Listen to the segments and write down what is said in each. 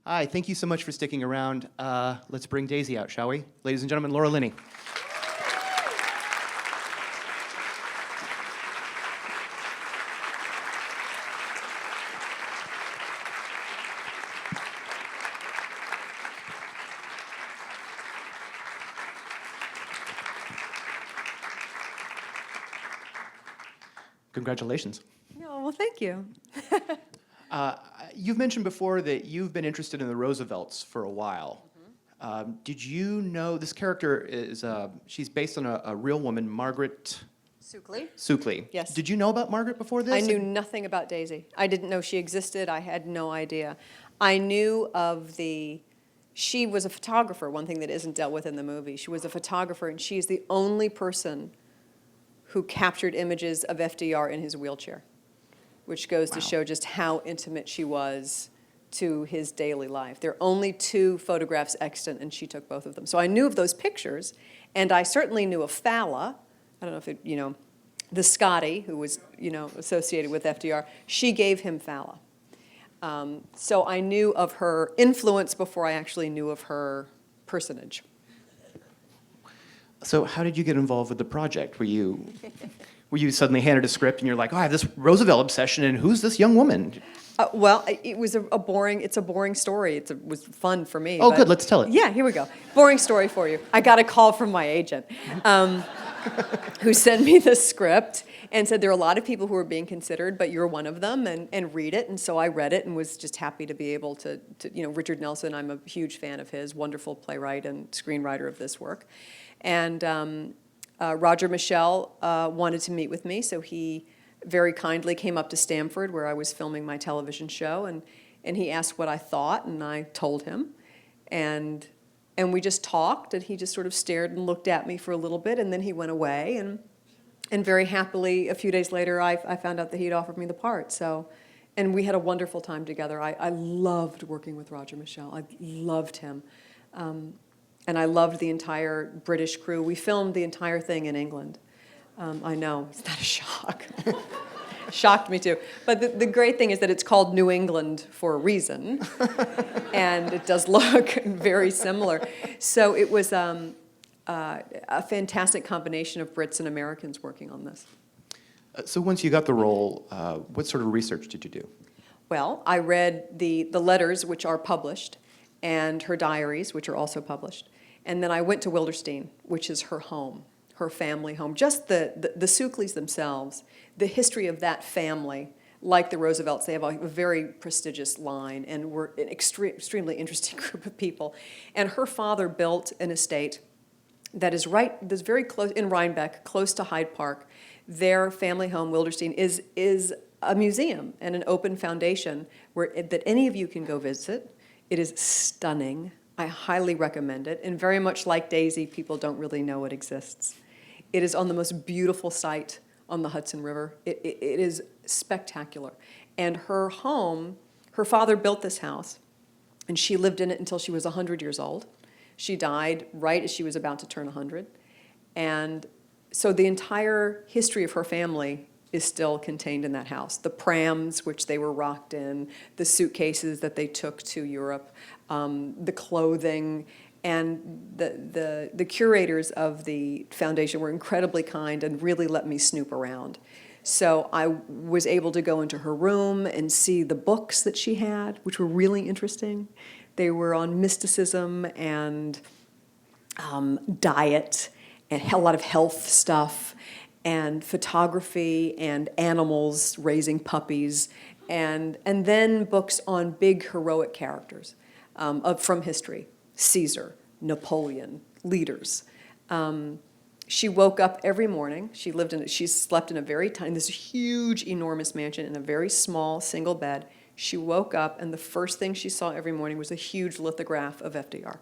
Hi, thank you so much for sticking around. Let's bring Daisy out, shall we? Ladies and gentlemen, Laura Linney. Congratulations. No, well, thank you. You've mentioned before that you've been interested in the Roosevelts for a while. Did you know this character is, she's based on a real woman, Margaret Sukley? Sukley. Yes. Did you know about Margaret before this? I knew nothing about Daisy. I didn't know she existed. I had no idea. I knew of she was a photographer, one thing that isn't dealt with in the movie. She was a photographer, and she's the only person who captured images of FDR in his wheelchair, which goes to show just how intimate she was to his daily life. There are only 2 photographs extant, and she took both of them. So I knew of those pictures, and I certainly knew of Fala. I don't know if it, the Scotty, who was, associated with FDR, she gave him Fala. So I knew of her influence before I actually knew of her personage. So how did you get involved with the project? Were you suddenly handed a script and you're like, oh, I have this Roosevelt obsession, and who's this young woman? Well, it was it's a boring story. It was fun for me. Oh, good, let's tell it. Yeah, here we go. Boring story for you. I got a call from my agent who sent me the script and said there are a lot of people who are being considered, but you're one of them, and read it. And so I read it and was just happy to be able to Richard Nelson, I'm a huge fan of his, wonderful playwright and screenwriter of this work. And Roger Michel wanted to meet with me, so he very kindly came up to Stamford, where I was filming my television show, and he asked what I thought, and I told him. And we just talked, and he just sort of stared and looked at me for a little bit, and then he went away. And very happily, a few days later, I found out that he'd offered me the part. So, and we had a wonderful time together. I loved working with Roger Michel. I loved him. And I loved the entire British crew. We filmed the entire thing in England. I know, it's not a shock. Shocked me too. But the great thing is that it's called New England for a reason. And it does look very similar. So it was a fantastic combination of Brits and Americans working on this. So once you got the role, what sort of research did you do? Well, I read the letters, which are published, and her diaries, which are also published. And then I went to Wilderstein, which is her home, her family home. Just the Sukleys themselves, the history of that family, like the Roosevelts, they have a very prestigious line, and we're an extremely interesting group of people. And her father built an estate that's very close, in Rhinebeck, close to Hyde Park. Their family home, Wilderstein, is a museum and an open foundation that any of you can go visit. It is stunning. I highly recommend it. And very much like Daisy, people don't really know it exists. It is on the most beautiful site on the Hudson River. It is spectacular. And her home, her father built this house, and she lived in it until she was 100 years old. She died right as she was about to turn 100. And so the entire history of her family is still contained in that house. The prams, which they were rocked in, the suitcases that they took to Europe, the clothing, and the curators of the foundation were incredibly kind and really let me snoop around. So I was able to go into her room and see the books that she had, which were really interesting. They were on mysticism and diet and a lot of health stuff, and photography and animals, raising puppies, and then books on big heroic characters from history, Caesar, Napoleon, leaders. She woke up every morning. She slept in a very tiny, this huge, enormous mansion in a very small single bed. She woke up, and the first thing she saw every morning was a huge lithograph of FDR,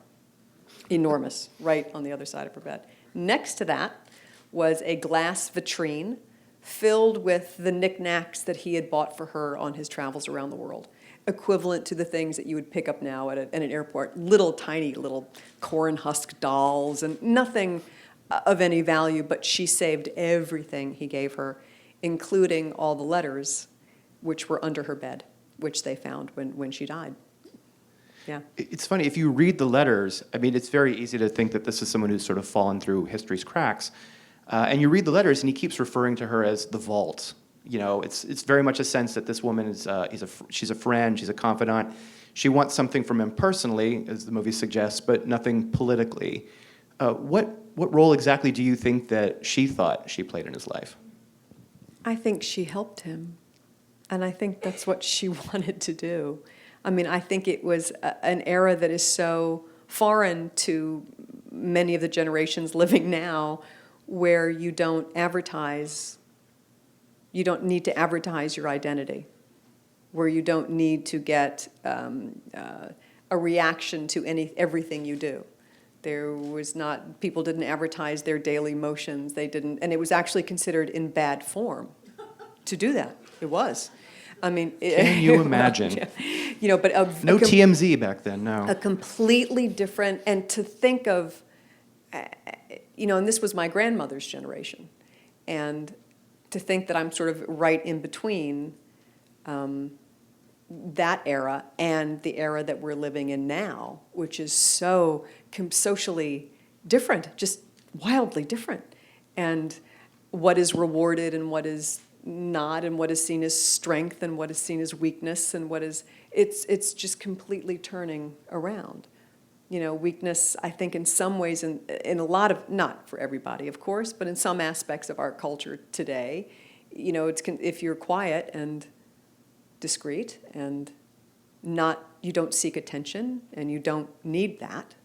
enormous, right on the other side of her bed. Next to that was a glass vitrine filled with the knickknacks that he had bought for her on his travels around the world, equivalent to the things that you would pick up now at an airport, tiny little corn husk dolls, and nothing of any value, but she saved everything he gave her, including all the letters which were under her bed, which they found when she died. Yeah. It's funny, if you read the letters, I mean, it's very easy to think that this is someone who's sort of fallen through history's cracks. And you read the letters, and he keeps referring to her as the vault. You know, it's very much a sense that this woman is she's a friend, she's a confidant. She wants something from him personally, as the movie suggests, but nothing politically. What role exactly do you think that she thought she played in his life? I think she helped him, and I think that's what she wanted to do. I mean, I think it was an era that is so foreign to many of the generations living now, where you don't need to advertise your identity, where you don't need to get a reaction to everything you do. There was not, people didn't advertise their daily motions. They didn't, and it was actually considered in bad form to do that. It was. I mean, Can you imagine? You know, but No TMZ back then, no. a completely different, and to think of, you know, and this was my grandmother's generation, and to think that I'm sort of right in between that era and the era that we're living in now, which is so socially different, just wildly different. And what is rewarded and what is not, and what is seen as strength and what is seen as weakness, and what is, it's just completely turning around. You know, weakness, I think in some ways, in a lot of, not for everybody, of course, but in some aspects of our culture today, you know, if you're quiet and discreet and not, you don't seek attention and you don't need that,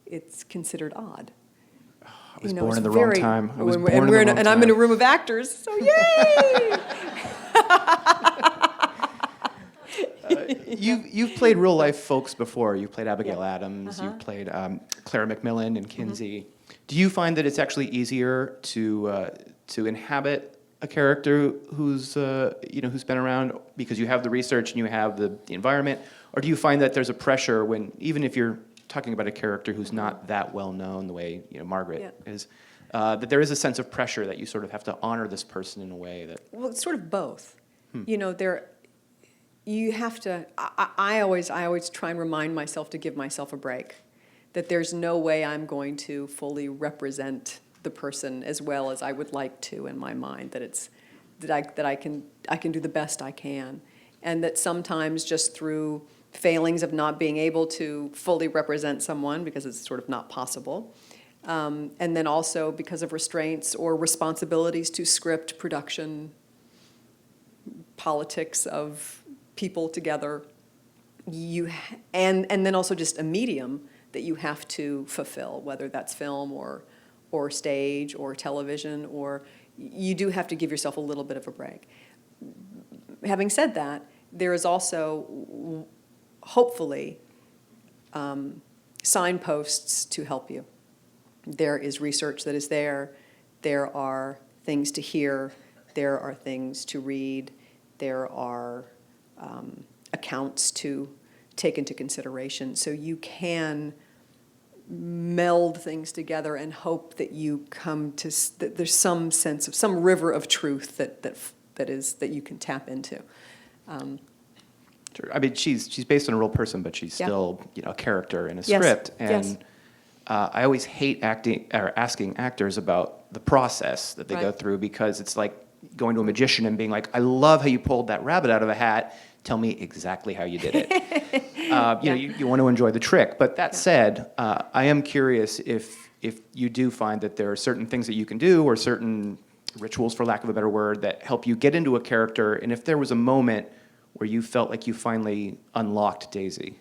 it's considered odd. I was born in the wrong time. I was born and in the wrong time. I'm in a room of actors, so yay! You've played real life folks before. You've played Abigail Adams. You've played Clara McMillan and Kinsey. Do you find that it's actually easier to inhabit a character who's who's been around because you have the research and you have the environment, or do you find that there's a pressure when, even if you're talking about a character who's not that well known the way Margaret is, that there is a sense of pressure that you sort of have to honor this person in a way that? Well, it's sort of both. You know, you have to, I always try and remind myself to give myself a break, that there's no way I'm going to fully represent the person as well as I would like to in my mind, that I can do the best I can, and that sometimes just through failings of not being able to fully represent someone because it's sort of not possible, and then also because of restraints or responsibilities to script, production, politics of people together, and then also just a medium that you have to fulfill, whether that's film or stage or television, or you do have to give yourself a little bit of a break. Having said that, there is also, hopefully, signposts to help you. There is research that is there. There are things to hear. There are things to read. There are accounts to take into consideration. So you can meld things together and hope that you come to, that there's some sense of, some river of truth that you can tap into. Sure. I mean, she's based on a real person, but she's still a character in a Yes. script. And Yes. I always hate asking actors about the process that they go Right. through, because it's like going to a magician and being like, "I love how you pulled that rabbit out of a hat. Tell me exactly how you did it." You want to enjoy the trick. But that said, I am curious if you do find that there are certain things that you can do, or certain rituals, for lack of a better word, that help you get into a character, and if there was a moment where you felt like you finally unlocked Daisy.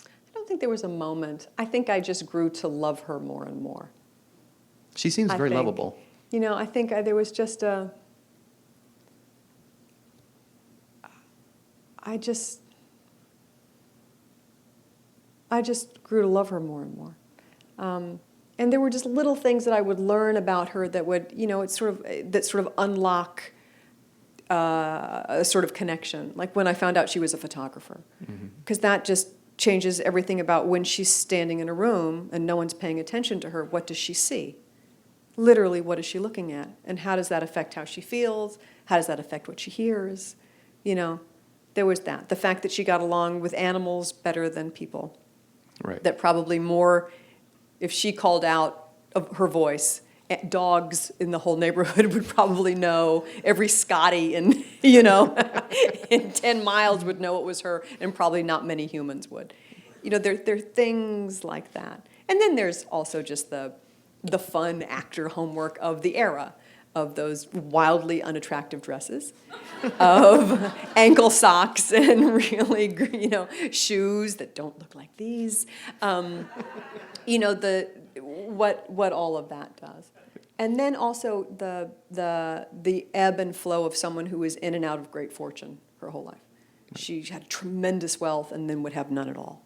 I don't think there was a moment. I think I just grew to love her more and more. She seems very I think. lovable. I think there was just I just grew to love her more and more. And there were just little things that I would learn about her that would, that sort of unlock a sort of connection. Like when I found out she was a photographer, because that just changes everything about when she's standing in a room and no one's paying attention to her. What does she see? Literally, what is she looking at? And how does that affect how she feels? How does that affect what she hears? there was that. The fact that she got along with animals better than people. Right. That probably more, if she called out of her voice, dogs in the whole neighborhood would probably know. Every Scotty in, in 10 miles would know it was her, and probably not many humans would. There are things like that. And then there's also just the fun actor homework of the era, of those wildly unattractive dresses, of ankle socks and really, shoes that don't look like these. What all of that does. And then also the ebb and flow of someone who is in and out of great fortune her whole life. She had tremendous wealth and then would have none at all.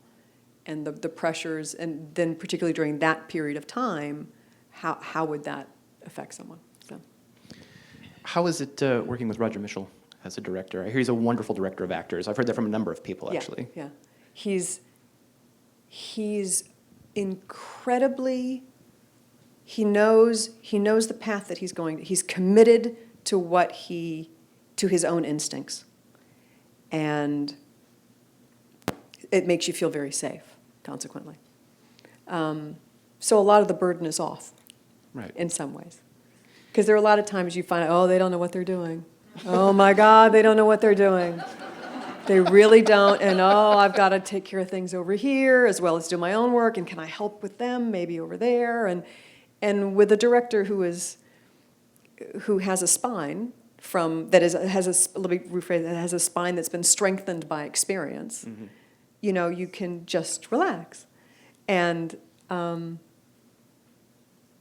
And the pressures, and then particularly during that period of time, how would that affect someone? So. How is it working with Roger Michell as a director? I hear he's a wonderful director of actors. I've heard that from a number of people, actually. Yeah. He's incredibly, he knows the path that he's going. He's committed to to his own instincts. And it makes you feel very safe, consequently. So a lot of the burden is off, Right. in some ways. Because there are a lot of times you find, they don't know what they're doing. Oh my God, they don't know what they're doing. They really don't, and I've got to take care of things over here as well as do my own work, and can I help with them maybe over there? And with a director who has a spine that has a spine that's been strengthened by experience, Mm-hmm. You can just relax. And and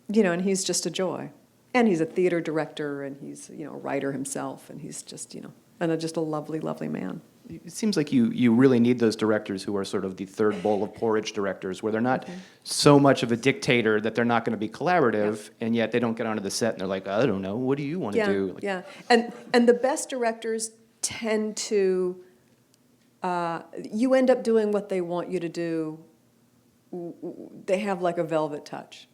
he's just a joy. And he's a theater director, and he's, a writer himself, and he's just, and just a lovely, lovely man. It seems like you really need those directors who are sort of the third bowl of porridge directors, where they're not so much of a dictator that they're not going to be collaborative, and yet they don't get onto the set and they're like, I don't know, what do you want to do? Yeah, and the best directors tend to, you end up doing what they want you to do. They have like a velvet touch.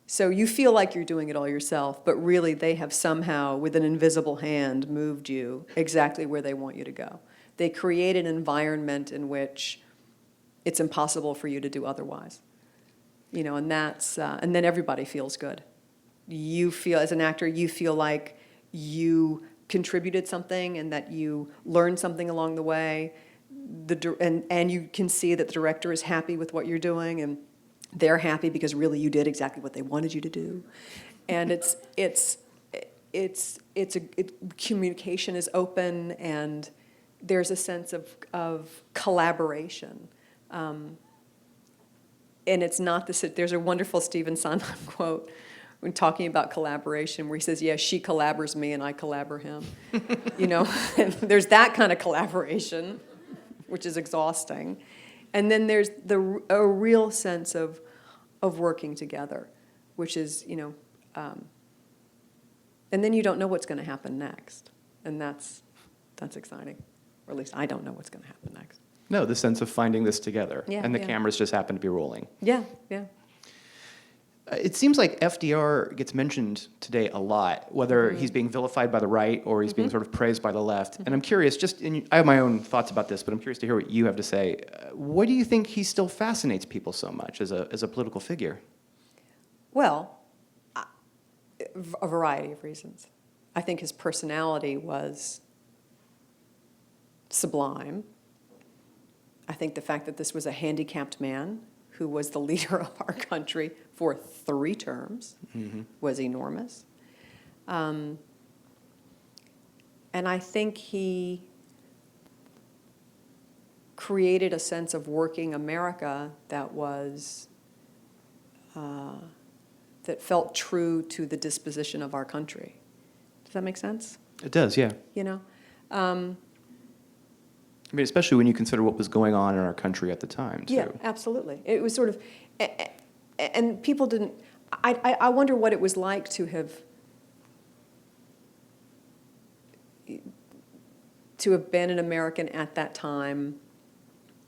So you feel like you're doing it all yourself, but really they have somehow, with an invisible hand, moved you exactly where they want you to go. They create an environment in which it's impossible for you to do otherwise. And that's, and then everybody feels good. You feel, as an actor, you feel like you contributed something and that you learned something along the way. And you can see that the director is happy with what you're doing, and they're happy because really you did exactly what they wanted you to do. And communication is open, and there's a sense of collaboration. And it's not there's a wonderful Stephen Sondheim quote when talking about collaboration where he says, she collabors me and I collabor him. And there's that kind of collaboration, which is exhausting. And then there's a real sense of working together, which is, and then you don't know what's going to happen next. And that's exciting. Or at least I don't know what's going to happen next. No, the sense of finding this together. Yeah, and the yeah. cameras just happen to be rolling. Yeah. It seems like FDR gets mentioned today a lot, whether he's being vilified by the right or he's being sort of praised by the left. And I'm curious, I have my own thoughts about this, but I'm curious to hear what you have to say. Why do you think he still fascinates people so much as a political figure? Well, a variety of reasons. I think his personality was sublime. I think the fact that this was a handicapped man who was the leader of our country for 3 terms was enormous. And I think he created a sense of working America that was, that felt true to the disposition of our country. Does that make sense? It does, yeah. I mean, especially when you consider what was going on in our country at the time, too. Yeah, absolutely. It was sort of, and people didn't, I wonder what it was like to have been an American at that time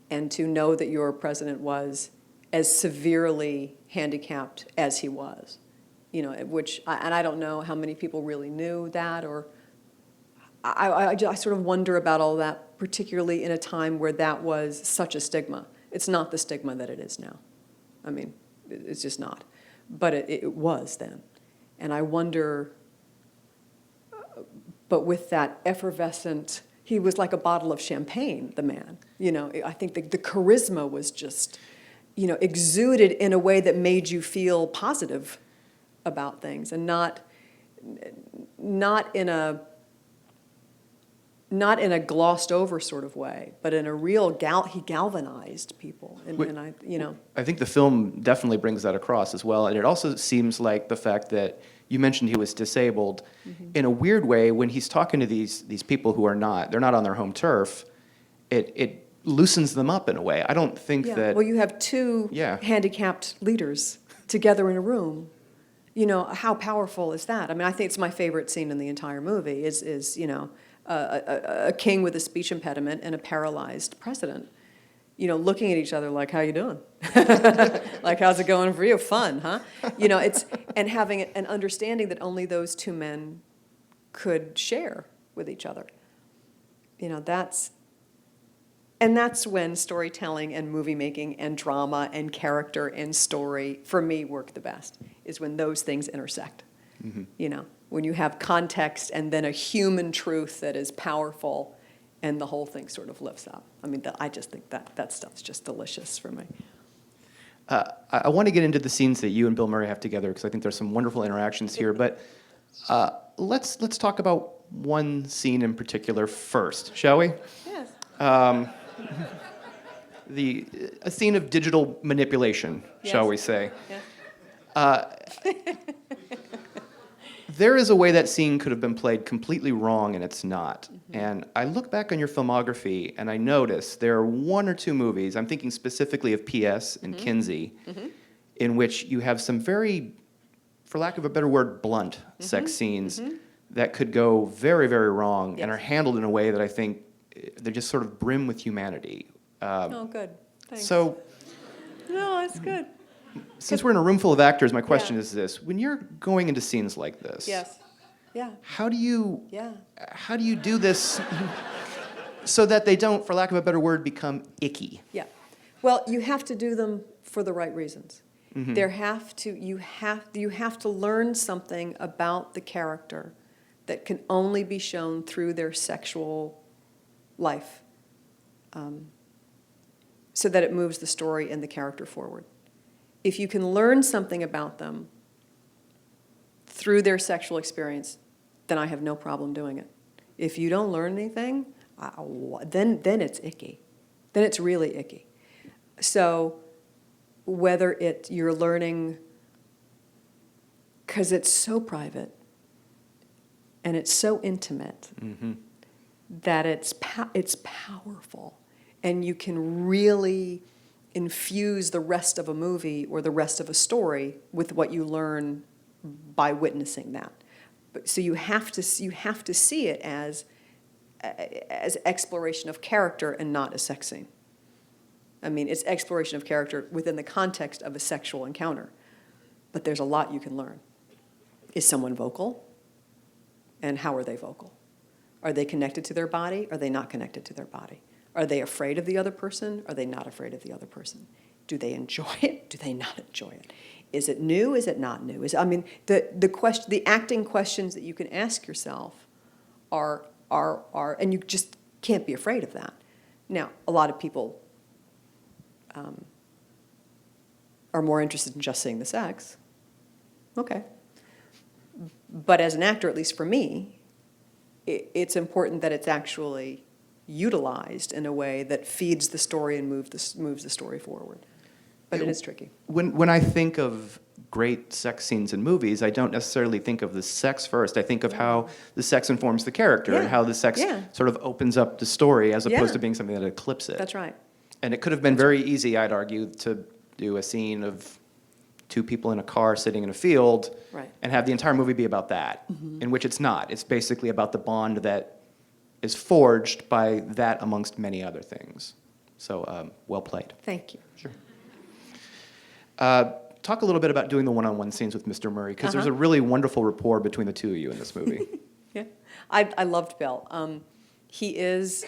and to know that your president was as severely handicapped as he was, which, and I don't know how many people really knew that, or I sort of wonder about all that particularly in a time where that was such a stigma. It's not the stigma that it is now. I mean, it's just not. But it was then. And I wonder, but with that effervescent, he was like a bottle of champagne, the man. You know, I think the charisma was just, you know, exuded in a way that made you feel positive about things, and not in a glossed over sort of way, but in a real he galvanized people, and I, you know. I think the film definitely brings that across as well, and it also seems like the fact that you mentioned he was disabled, in a weird way, when he's talking to these people who they're not on their home turf, it loosens them up in a way. I don't think that. Well, you have two handicapped leaders together in a room. You know, how powerful is that? I mean, I think it's my favorite scene in the entire movie is you know, a king with a speech impediment and a paralyzed president, you know, looking at each other like, how you doing? Like, how's it going for you? Fun, huh? You know, and having an understanding that only those two men could share with each other. You know, that's when storytelling and movie making and drama and character and story, for me, work the best, is when those things intersect. You know, when you have context and then a human truth that is powerful, and the whole thing sort of lifts up. I mean, I just think that stuff's just delicious for me. I want to get into the scenes that you and Bill Murray have together, because I think there's some wonderful interactions here. But let's talk about one scene in particular first, shall we? Yes. A scene of digital manipulation, shall we say? Yeah. There is a way that scene could have been played completely wrong, and it's not. And I look back on your filmography, and I notice there are one or two movies, I'm thinking specifically of P.S. and Kinsey, in which you have some very, for lack of a better word, blunt sex scenes that could go very, very wrong and are handled in a way that I think they just sort of brim with humanity. Oh, good. Thanks. So, no, that's good. Since we're in a room full of actors, my question is this: when you're going into scenes like this, Yes. Yeah. how do you do this so that they don't, for lack of a better word, become icky? Yeah. Well, you have to do them for the right reasons. You have to learn something about the character that can only be shown through their sexual life, so that it moves the story and the character forward. If you can learn something about them through their sexual experience, then I have no problem doing it. If you don't learn anything, then it's icky. Then it's really icky. So whether you're learning because it's so private and it's so intimate that it's powerful, and you can really infuse the rest of a movie or the rest of a story with what you learn by witnessing that. So you have to see it as exploration of character and not a sex scene. I mean, it's exploration of character within the context of a sexual encounter, but there's a lot you can learn. Is someone vocal? And how are they vocal? Are they connected to their body? Are they not connected to their body? Are they afraid of the other person? Are they not afraid of the other person? Do they enjoy it? Do they not enjoy it? Is it new? Is it not new? The acting questions that you can ask yourself are, and you just can't be afraid of that. Now, a lot of people are more interested in just seeing the sex. Okay. But as an actor, at least for me, it's important that it's actually utilized in a way that feeds the story and moves the story forward. But it is tricky. When I think of great sex scenes in movies, I don't necessarily think of the sex first. I think of how the sex informs the character and how the sex sort of opens up the story as opposed to being something that eclipses it. That's right. And it could have been very easy, I'd argue, to do a scene of two people in a car sitting in a field and have the entire movie be about that, in which it's not. It's basically about the bond that is forged by that amongst many other things. So, well played. Thank you. Sure. Talk a little bit about doing the one-on-one scenes with Mr. Murray, because there's a really wonderful rapport between the two of you in this movie. Yeah, I loved Bill. He is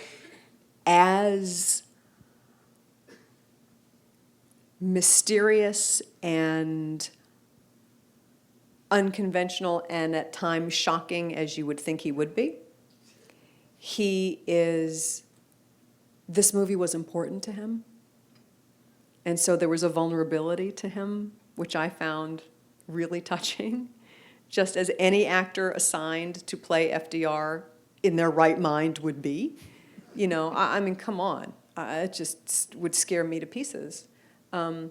as mysterious and unconventional and at times shocking as you would think he would be. This movie was important to him. And so there was a vulnerability to him, which I found really touching. Just as any actor assigned to play FDR in their right mind would be. You know, I mean, come on. It just would scare me to pieces. I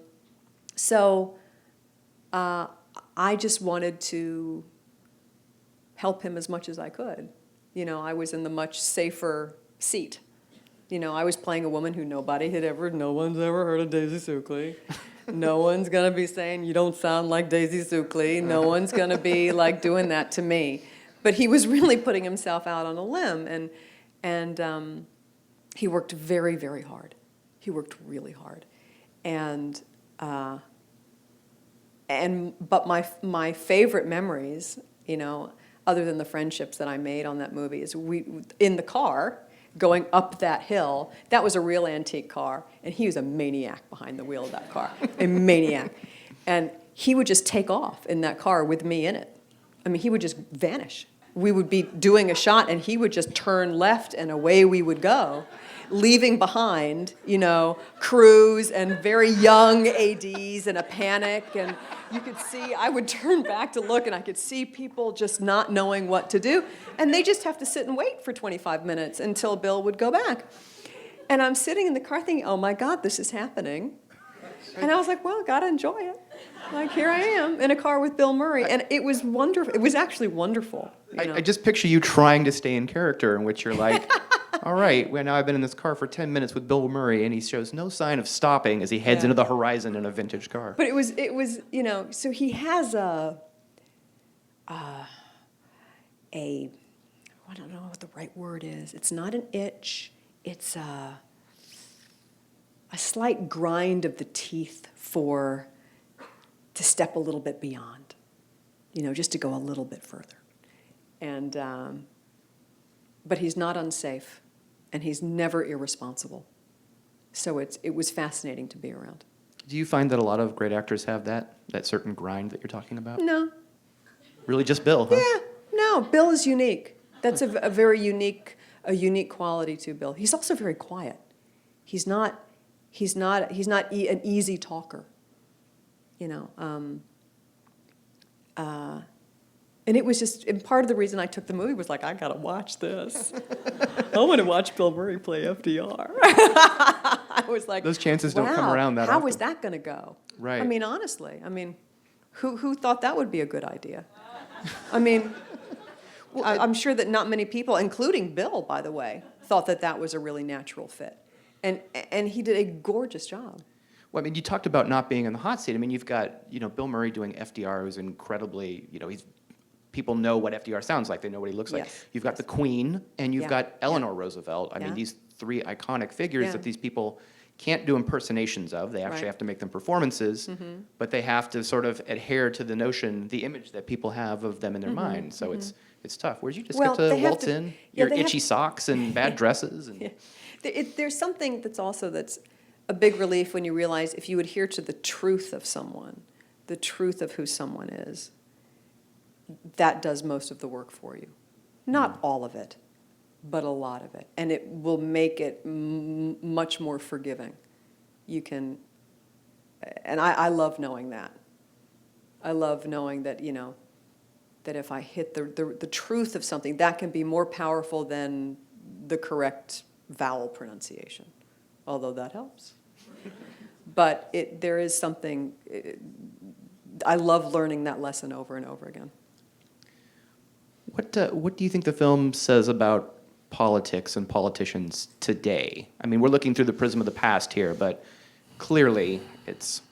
just wanted to help him as much as I could. You know, I was in the much safer seat. You know, I was playing a woman who no one's ever heard of Daisy Suckley. No one's gonna be saying, you don't sound like Daisy Suckley. No one's gonna be like doing that to me. But he was really putting himself out on a limb, and he worked very, very hard. He worked really hard. But my favorite memories, you know, other than the friendships that I made on that movie, is in the car, going up that hill. That was a real antique car, and he was a maniac behind the wheel of that car, a maniac. And he would just take off in that car with me in it. I mean, he would just vanish. We would be doing a shot, and he would just turn left, and away we would go, leaving behind, you know, crews and very young ADs and a panic. And you could see, I would turn back to look, and I could see people just not knowing what to do. And they just have to sit and wait for 25 minutes until Bill would go back. And I'm sitting in the car thinking, oh my God, this is happening. And I was like, well, gotta enjoy it. Like, here I am in a car with Bill Murray. And it was wonderful. It was actually wonderful. You know? I just picture you trying to stay in character, in which you're like, all right, well, now I've been in this car for 10 minutes with Bill Murray, and he shows no sign of stopping as he heads into the horizon in a vintage car. But it was, you know, so he has I don't know what the right word is. It's not an itch. It's a slight grind of the teeth to step a little bit beyond, you know, just to go a little bit further. And, but he's not unsafe, and he's never irresponsible. So it was fascinating to be around. Do you find that a lot of great actors have that certain grind that you're talking about? No. Really just Bill, huh? Yeah, no, Bill is unique. That's a very unique quality to Bill. He's also very quiet. He's not an easy talker, you know. And it was just, and part of the reason I took the movie was like, I gotta watch this. I want to watch Bill Murray play FDR. I was like, those chances don't come around that how often. is that gonna go? Right. I mean, honestly, who thought that would be a good idea? I mean, I'm sure that not many people, including Bill, by the way, thought that was a really natural fit. And he did a gorgeous job. Well, I mean, you talked about not being in the hot seat. I mean, you've got, you know, Bill Murray doing FDR, who's incredibly, you know, people know what FDR sounds like. They know what he looks like. Yes. You've got the Queen, and you've got Eleanor Roosevelt. I mean, these three iconic figures that these people can't do impersonations of. They actually have to make them performances, but they have to sort of adhere to the notion, the image that people have of them in their mind. So it's tough. Where'd you just get to waltz in? Your itchy socks and bad dresses? And There's something that's a big relief when you realize if you adhere to the truth of someone, the truth of who someone is, that does most of the work for you. Not all of it, but a lot of it. And it will make it much more forgiving. You can, and I love knowing that. I love knowing that, you know, that if I hit the truth of something, that can be more powerful than the correct vowel pronunciation, although that helps. But there is something, I love learning that lesson over and over again. What do you think the film says about politics and politicians today? I mean, we're looking through the prism of the past here, but clearly it's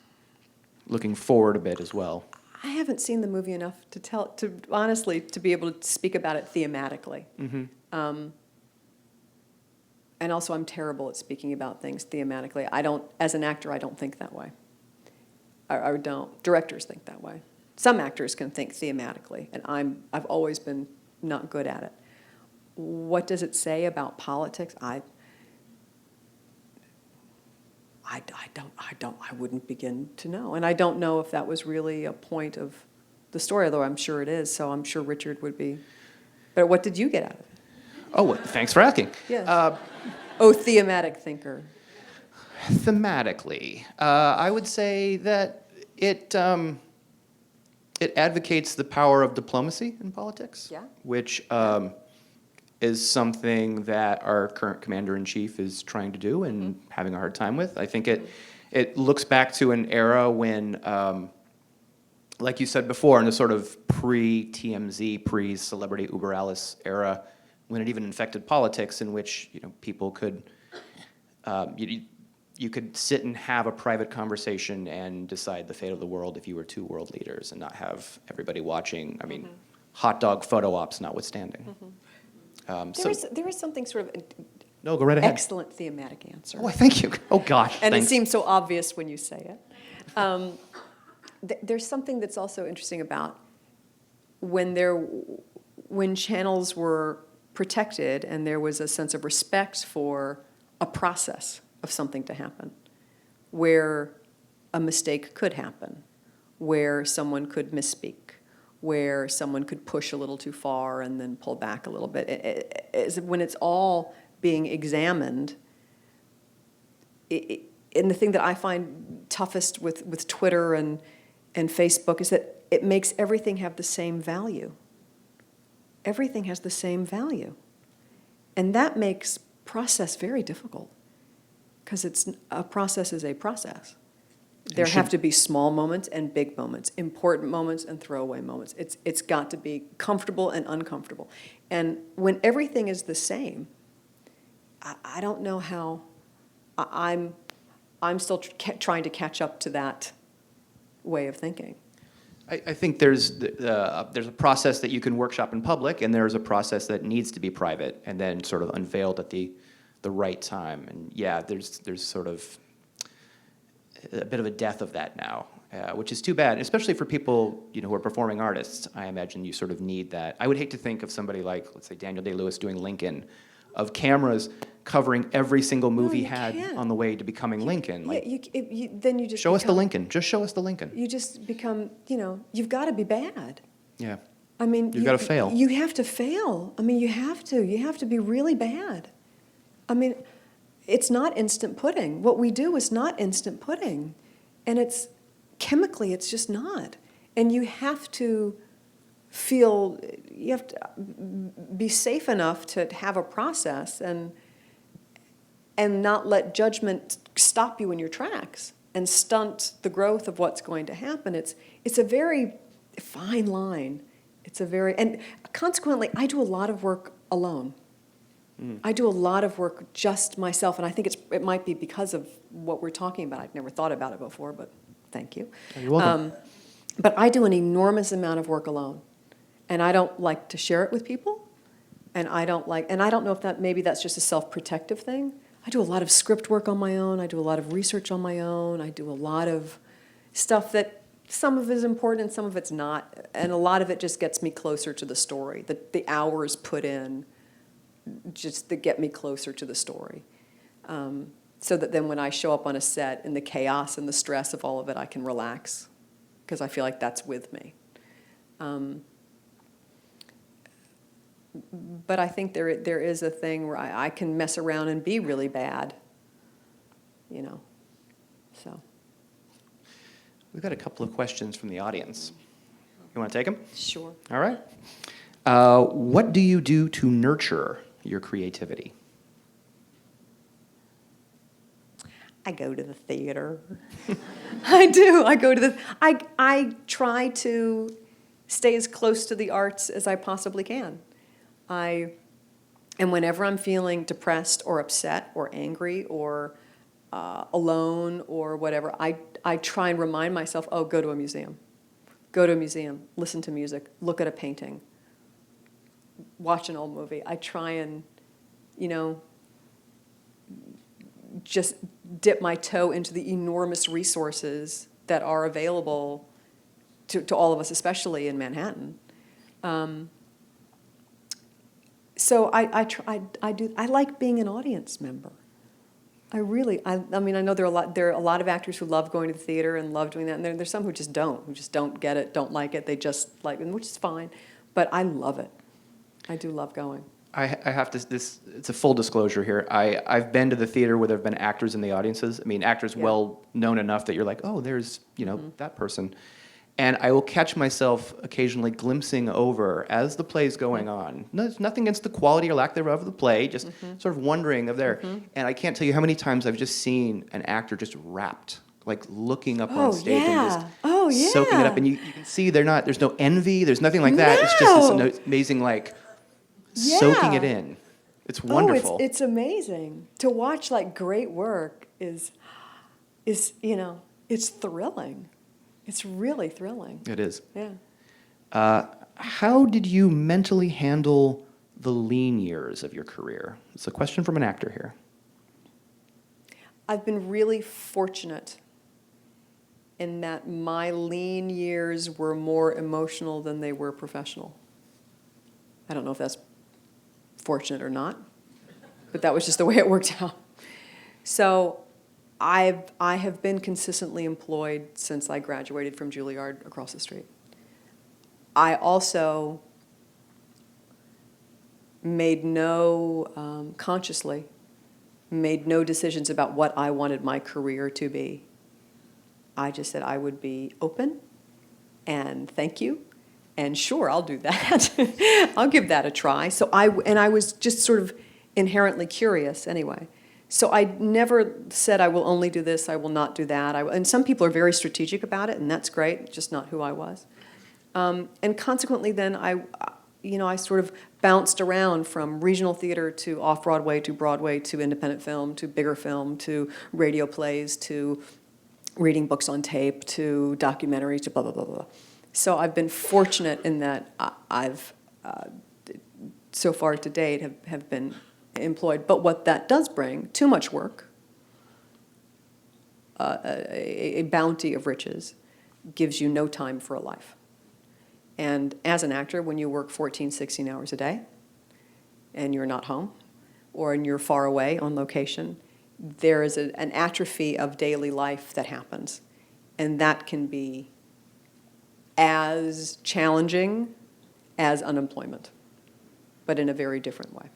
looking forward a bit as well. I haven't seen the movie enough to honestly be able to speak about it thematically. And also, I'm terrible at speaking about things thematically. As an actor, I don't think that way. I don't. Directors think that way. Some actors can think thematically, and I've always been not good at it. What does it say about politics? I wouldn't begin to know. And I don't know if that was really a point of the story, although I'm sure it is, so I'm sure Richard would be. But what did you get out of it? Oh, well, thanks for asking. Yes. Thematic thinker. Thematically, I would say that it advocates the power of diplomacy in politics, Yeah. which is something that our current commander-in-chief is trying to do and having a hard time with. I think it looks back to an era when, like you said before, in the sort of pre-TMZ, pre-celebrity Uber Alice era, when it even infected politics, in which people could you could sit and have a private conversation and decide the fate of the world if you were two world leaders and not have everybody watching. I mean, hot dog photo ops notwithstanding. There is something sort of No, go right ahead. excellent thematic answer. Oh, thank you. Oh, gosh, And thanks. it seems so obvious when you say it. There's something that's also interesting about when channels were protected and there was a sense of respect for a process of something to happen, where a mistake could happen, where someone could misspeak, where someone could push a little too far and then pull back a little bit. When it's all being examined, and the thing that I find toughest with Twitter and Facebook is that it makes everything have the same value. Everything has the same value. And that makes process very difficult, because a process is a process. There have to be small moments and big moments, important moments and throwaway moments. It's got to be comfortable and uncomfortable. And when everything is the same, I don't know how. I'm still trying to catch up to that way of thinking. I think there's a process that you can workshop in public, and there's a process that needs to be private and then sort of unveiled at the right time. And yeah, there's sort of a bit of a death of that now, which is too bad, especially for people who are performing artists. I imagine you sort of need that. I would hate to think of somebody like, let's say, Daniel Day-Lewis doing Lincoln, of cameras covering every single move he had on the way to becoming Lincoln. Like, then you just show us the Lincoln. Just show us the Lincoln. You just become, you've got to be bad. Yeah. I mean, you've got to fail. You have to fail. I mean, you have to be really bad. I mean, it's not instant pudding. What we do is not instant pudding. And it's chemically, it's just not. And you have to be safe enough to have a process and not let judgment stop you in your tracks and stunt the growth of what's going to happen. It's a very fine line. And consequently, I do a lot of work alone. I do a lot of work just myself, and I think it might be because of what we're talking about. I'd never thought about it before, but thank you. You're welcome. But I do an enormous amount of work alone, and I don't like to share it with people, and I don't know if maybe that's just a self-protective thing. I do a lot of script work on my own. I do a lot of research on my own. I do a lot of stuff that some of it is important and some of it's not, and a lot of it just gets me closer to the story. The hours put in just to get me closer to the story. So that then when I show up on a set in the chaos and the stress of all of it, I can relax because I feel like that's with me. But I think there is a thing where I can mess around and be really bad, so. We've got a couple of questions from the audience. You want to take them? Sure. All right. What do you do to nurture your creativity? I go to the theater. I do. I try to stay as close to the arts as I possibly can. And whenever I'm feeling depressed or upset or angry or alone or whatever, I try and remind myself, go to a museum. Go to a museum, listen to music, look at a painting, watch an old movie. I try and, just dip my toe into the enormous resources that are available to all of us, especially in Manhattan. So I like being an audience member. I mean, I know there are a lot of actors who love going to the theater and love doing that, and there's some who just don't get it, don't like it. They just like, which is fine. But I love it. I do love going. I have to, it's a full disclosure here. I've been to the theater where there have been actors in the audiences. I mean, actors Yeah. well known enough that you're like, oh, there's, that person. And I will catch myself occasionally glimpsing over as the play's going on. No, there's nothing against the quality or lack thereof of the play, just sort of wondering of there. And I can't tell you how many times I've just seen an actor just rapt, like looking up on stage and just soaking it up. And you can see there's no envy, there's nothing like that. It's just this amazing, like, soaking it in. It's wonderful. It's amazing. To watch like great work is it's thrilling. It's really thrilling. It is. Yeah. How did you mentally handle the lean years of your career? It's a question from an actor here. I've been really fortunate in that my lean years were more emotional than they were professional. I don't know if that's fortunate or not, but that was just the way it worked out. So I have been consistently employed since I graduated from Juilliard across the street. I also consciously made no decisions about what I wanted my career to be. I just said I would be open and thank you, and sure, I'll do that. I'll give that a try. So I was just sort of inherently curious anyway. So I never said I will only do this, I will not do that. And some people are very strategic about it, and that's great, just not who I was. And consequently then I sort of bounced around from regional theater to off-Broadway to Broadway to independent film to bigger film to radio plays to reading books on tape to documentaries to blah, blah, blah, blah. So I've been fortunate in that I've, so far to date, have been employed. But what that does bring, too much work, a bounty of riches, gives you no time for a life. And as an actor, when you work 14, 16 hours a day, and you're not home, or and you're far away on location, there is an atrophy of daily life that happens. And that can be as challenging as unemployment, but in a very different way.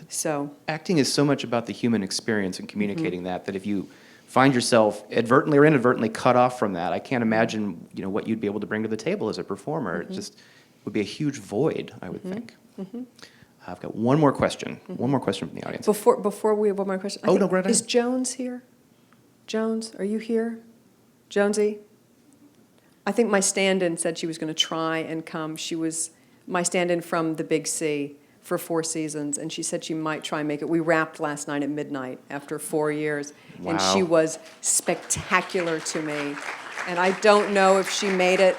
So acting is so much about the human experience and communicating that if you find yourself advertently or inadvertently cut off from that, I can't imagine what you'd be able to bring to the table as a performer. It just would be a huge void, I would think. I've got one more question. One more question from the audience. Before we have one more question, no, go right ahead. Is Jones here? Jones, are you here? Jonesy? I think my stand-in said she was going to try and come. She was my stand-in from the Big C for 4 seasons, and she said she might try and make it. We wrapped last night at midnight after 4 years, and she was spectacular to me. And I don't know if she made it.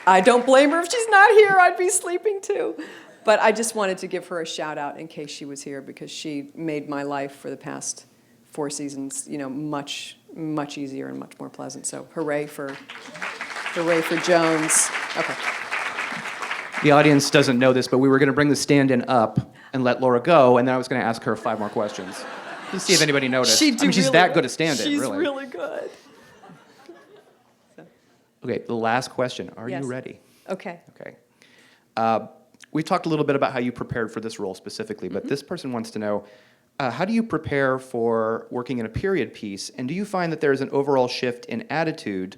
I don't blame her if she's not here. I'd be sleeping too. But I just wanted to give her a shout out in case she was here, because she made my life for the past 4 seasons, much, much easier and much more pleasant. So hooray for Jones. Okay. The audience doesn't know this, but we were going to bring the stand-in up and let Laura go, and then I was going to ask her 5 more questions to see if anybody noticed. She's that good a stand-in, she's really. She's really good. Okay, the last question. Are Yes. you ready? Okay. Okay. We talked a little bit about how you prepared for this role specifically, but this person wants to know, how do you prepare for working in a period piece, and do you find that there's an overall shift in attitude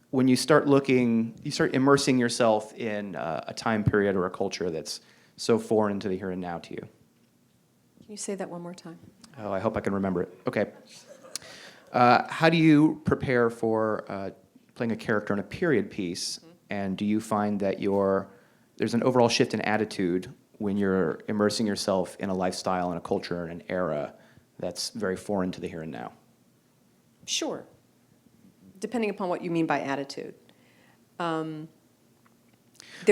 when you start immersing yourself in a time period or a culture that's so foreign to the here and now to you? Can you say that one more time? Oh, I hope I can remember it. Okay. How do you prepare for playing a character in a period piece, and do you find that there's an overall shift in attitude when you're immersing yourself in a lifestyle and a culture and an era that's very foreign to the here and now? Sure. Depending upon what you mean by attitude. There's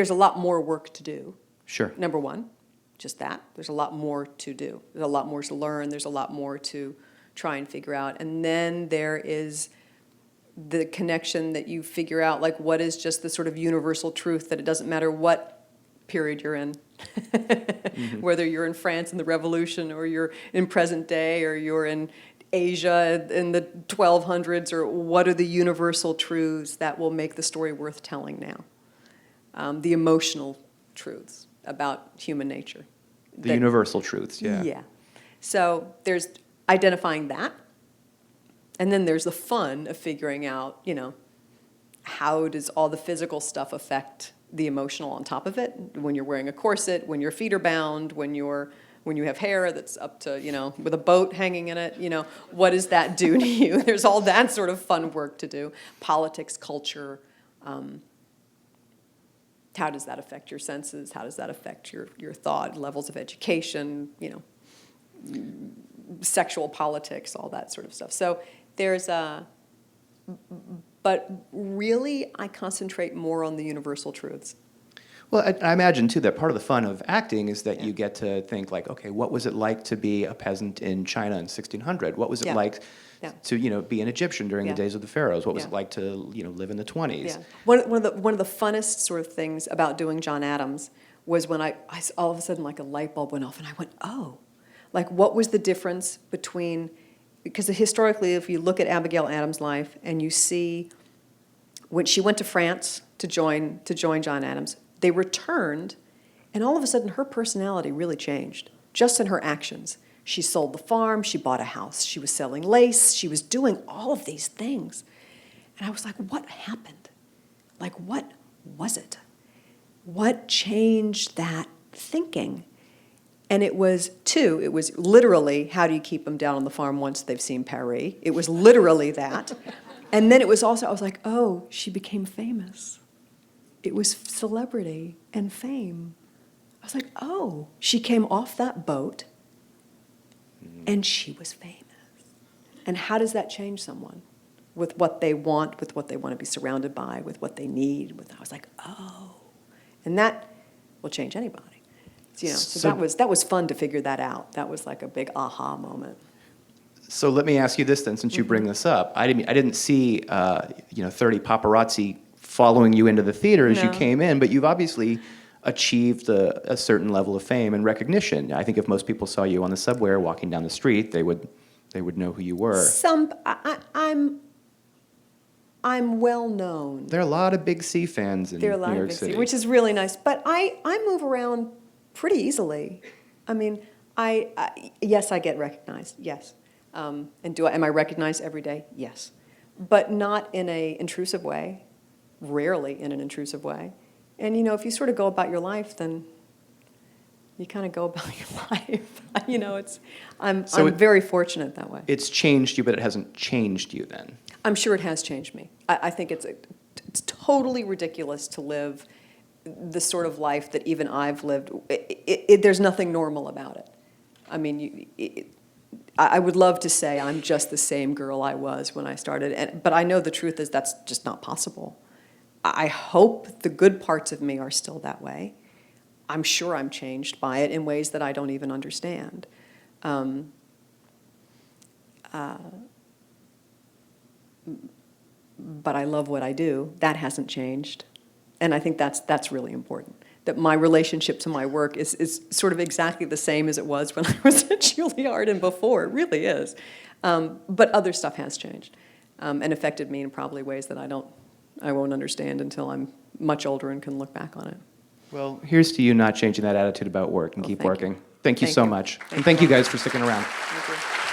a lot more work to do. Sure. Number one, just that. There's a lot more to do. There's a lot more to learn. There's a lot more to try and figure out. And then there is the connection that you figure out, like what is just the sort of universal truth that it doesn't matter what period you're in, Whether you're in France in the Revolution, or you're in present day, or you're in Asia in the 1200s, or what are the universal truths that will make the story worth telling now? The emotional truths about human nature. The universal truths, yeah. Yeah. So there's identifying that, and then there's the fun of figuring out, how does all the physical stuff affect the emotional on top of it? When you're wearing a corset, when your feet are bound, when you have hair that's up to, with a boat hanging in it, what does that do to you? There's all that sort of fun work to do. Politics, culture, how does that affect your senses? How does that affect your thought, levels of education, sexual politics, all that sort of stuff. So there's but really I concentrate more on the universal truths. Well, I imagine, too, that part of the fun of acting is that you get to think, like, okay, what was it like to be a peasant in China in 1600? What was it like to, be an Egyptian during the days of the pharaohs? What was it like to, live in the 20s? Yeah. One of the funnest sort of things about doing John Adams was when I all of a sudden, like, a light bulb went off, and I went, oh, like, what was the difference between, because historically, if you look at Abigail Adams' life and you see when she went to France to join John Adams, they returned, and all of a sudden her personality really changed, just in her actions. She sold the farm, she bought a house, she was selling lace, she was doing all of these things. And I was like, what happened? Like, what was it? What changed that thinking? And it was literally, how do you keep them down on the farm once they've seen Paris? It was literally that. And then it was also, I was like, oh, she became famous. It was celebrity and fame. I was like, oh, she came off that boat and she was famous. And how does that change someone with what they want, with what they want to be surrounded by, with what they need? I was like, oh. And that will change anybody. So that was fun to figure that out. That was like a big aha moment. So let me ask you this then, since you bring this up. I didn't see 30 paparazzi following you into the theater as you came in, but you've obviously achieved a certain level of fame and recognition. I think if most people saw you on the subway or walking down the street, they would know who you were. I'm well known. There are a lot of Big C fans in New York City, which is really nice. But I move around pretty easily. I mean, yes, I get recognized. Yes. And am I recognized every day? Yes. But not in an intrusive way, rarely in an intrusive way. And, if you sort of go about your life, then you kind of go about your life. I'm very fortunate that way. It's changed you, but it hasn't changed you then. I'm sure it has changed me. I think it's totally ridiculous to live the sort of life that even I've lived. There's nothing normal about it. I mean, I would love to say I'm just the same girl I was when I started, but I know the truth is that's just not possible. I hope the good parts of me are still that way. I'm sure I'm changed by it in ways that I don't even understand. But I love what I do. That hasn't changed. And I think that's really important. That my relationship to my work is sort of exactly the same as it was when I was at Juilliard and before. It really is. But other stuff has changed and affected me in probably ways that I won't understand until I'm much older and can look back on it. Well, here's to you not changing that attitude about work and keep working. Thank you so much. And thank you guys for sticking around. Thank you.